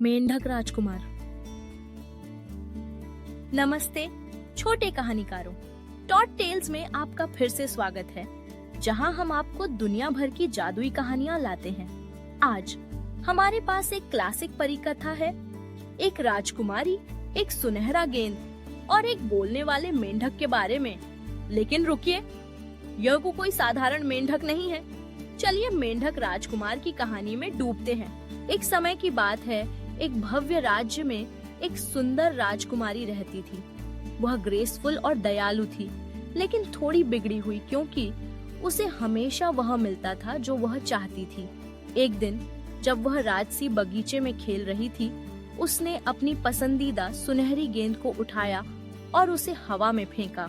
मेंढक राजकुमार। नमस्ते छोटे कहानीकारों, टॉट टेल्स में आपका फिर से स्वागत है, जहां हम आपको दुनिया भर की जादुई कहानियां लाते हैं। आज हमारे पास एक क्लासिक परिकथा है, एक राजकुमारी, एक सुनहरा गेंद और एक बोलने वाले मेंढक के बारे में। लेकिन रुकिए, यह कोई साधारण मेंढक नहीं है। चलिए मेंढक राजकुमार की कहानी में डूबते हैं। एक समय की बात है, एक भव्य राज्य में एक सुंदर राजकुमारी रहती थी। वह ग्रेसफुल और दयालु थी, लेकिन थोड़ी बिगड़ी हुई, क्योंकि उसे हमेशा वह मिलता था जो वह चाहती थी। एक दिन जब वह राजसी बगीचे में खेल रही थी, उसने अपनी पसंदीदा सुनहरी गेंद को उठाया और उसे हवा में फेंका,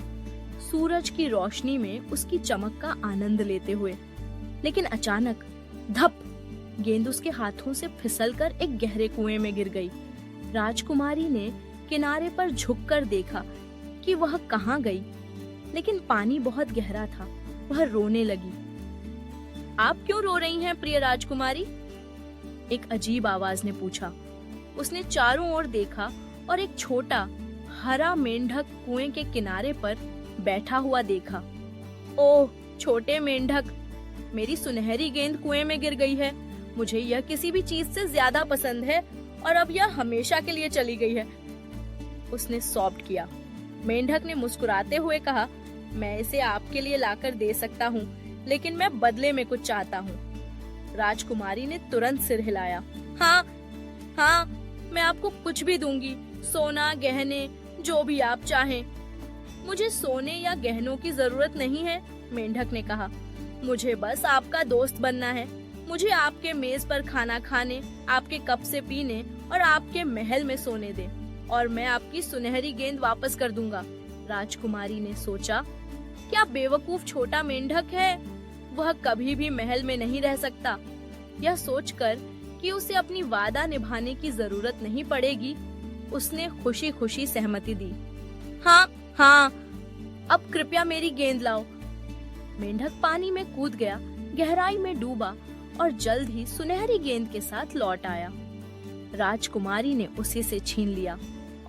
सूरज की रोशनी में उसकी चमक का आनंद लेते हुए। लेकिन अचानक धप, गेंद उसके हाथों से फिसलकर एक गहरे कुएं में गिर गई। राजकुमारी ने किनारे पर झुककर देखा कि वह कहाँ गई, लेकिन पानी बहुत गहरा था। वह रोने लगी। आप क्यों रो रही हैं प्रिय राजकुमारी? एक अजीब आवाज ने पूछा। उसने चारों ओर देखा और एक छोटा हरा मेंढक कुएं के किनारे पर बैठा हुआ देखा। ओह छोटे मेंढक, मेरी सुनहरी गेंद कुएं में गिर गई है। मुझे यह किसी भी चीज से ज्यादा पसंद है और अब यह हमेशा के लिए चली गई है, उसने सॉफ्ट किया। मेंढक ने मुस्कुराते हुए कहा, मैं इसे आपके लिए लाकर दे सकता हूँ, लेकिन मैं बदले में कुछ चाहता हूँ। राजकुमारी ने तुरंत सिर हिलाया। हाँ हाँ, मैं आपको कुछ भी दूंगी, सोना, गहने, जो भी आप चाहें। मुझे सोने या गहनों की जरूरत नहीं है, मेंढक ने कहा। मुझे बस आपका दोस्त बनना है। मुझे आपके मेज पर खाना खाने, आपके कप से पीने और आपके महल में सोने दे, और मैं आपकी सुनहरी गेंद वापस कर दूंगा। राजकुमारी ने सोचा, क्या बेवकूफ छोटा मेंढक है, वह कभी भी महल में नहीं रह सकता। यह सोचकर कि उसे अपनी वादा निभाने की जरूरत नहीं पड़ेगी, उसने खुशी खुशी सहमति दी। हाँ हाँ, अब कृपया मेरी गेंद लाओ। मेंढक पानी में कूद गया, गहराई में डूबा और जल्द ही सुनहरी गेंद के साथ लौट आया। राजकुमारी ने उसे से छीन लिया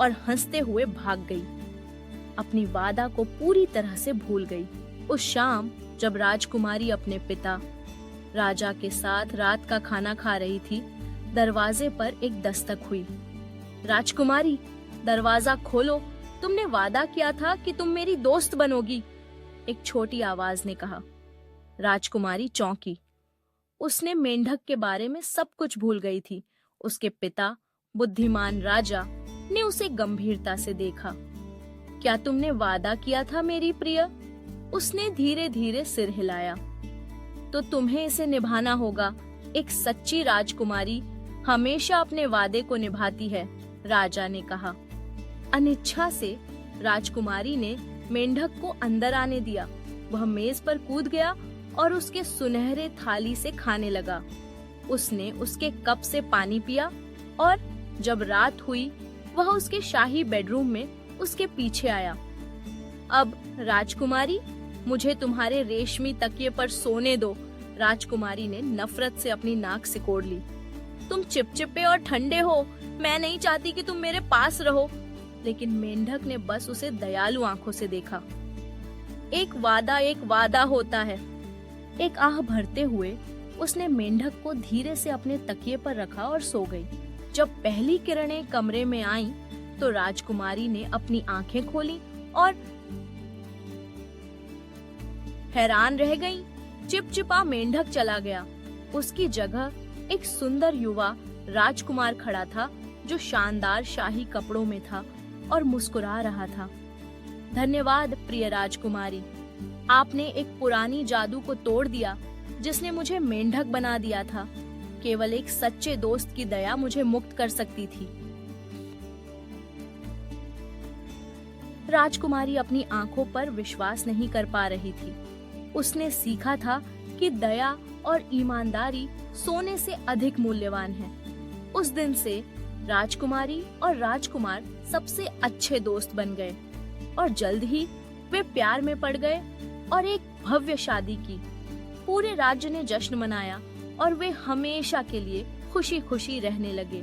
और हंसते हुए भाग गई। अपनी वादा को पूरी तरह से भूल गई। उस शाम जब राजकुमारी अपने पिता राजा के साथ रात का खाना खा रही थी, दरवाजे पर एक दस्तक हुई। राजकुमारी, दरवाजा खोलो, तुमने वादा किया था कि तुम मेरी दोस्त बनोगी, एक छोटी आवाज ने कहा। राजकुमारी चौंकी। उसने मेंढक के बारे में सब कुछ भूल गई थी। उसके पिता, बुद्धिमान राजा, ने उसे गंभीरता से देखा। क्या तुमने वादा किया था मेरी प्रिय? उसने धीरे धीरे सिर हिलाया। तो तुम्हें इसे निभाना होगा। एक सच्ची राजकुमारी हमेशा अपने वादे को निभाती है, राजा ने कहा। अनिच्छा से राजकुमारी ने मेंढक को अंदर आने दिया। वह मेज पर कूद गया और उसके सुनहरे थाली से खाने लगा। उसने उसके कप से पानी पिया और जब रात हुई, वह उसके शाही बेडरूम में उसके पीछे आया। अब राजकुमारी, मुझे तुम्हारे रेशमी तकिए पर सोने दो। राजकुमारी ने नफरत से अपनी नाक सिकोड़ ली। तुम चिपचिपे और ठंडे हो, मैं नहीं चाहती कि तुम मेरे पास रहो। लेकिन मेंढक ने बस उसे दयालु आंखों से देखा। एक वादा होता है। एक आह भरते हुए उसने मेंढक को धीरे से अपने तकिए पर रखा और सो गई। जब पहली किरणें कमरे में आईं, तो राजकुमारी ने अपनी आंखें खोली और हैरान रह गईं। चिपचिपा मेंढक चला गया। उसकी जगह एक सुंदर युवा राजकुमार खड़ा था, जो शानदार शाही कपड़ों में था और मुस्कुरा रहा था। धन्यवाद प्रिय राजकुमारी, आपने एक पुरानी जादू को तोड़ दिया, जिसने मुझे मेंढक बना दिया था। केवल एक सच्चे दोस्त की दया मुझे मुक्त कर सकती थी। राजकुमारी अपनी आंखों पर विश्वास नहीं कर पा रही थी। उसने सीखा था कि दया और ईमानदारी सोने से अधिक मूल्यवान है। उस दिन से राजकुमारी और राजकुमार सबसे अच्छे दोस्त बन गए और जल्द ही वे प्यार में पड़ गए और एक भव्य शादी की। पूरे राज्य ने जश्न मनाया और वे हमेशा के लिए खुशी खुशी रहने लगे।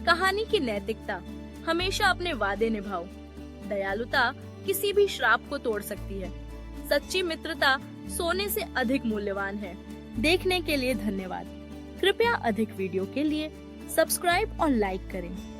कहानी की नैतिकता, हमेशा अपने वादे निभाओ। दयालुता किसी भी श्राप को तोड़ सकती है। सच्ची मित्रता सोने से अधिक मूल्यवान है। देखने के लिए धन्यवाद। कृपया अधिक वीडियो के लिए सब्सक्राइब और लाइक करें।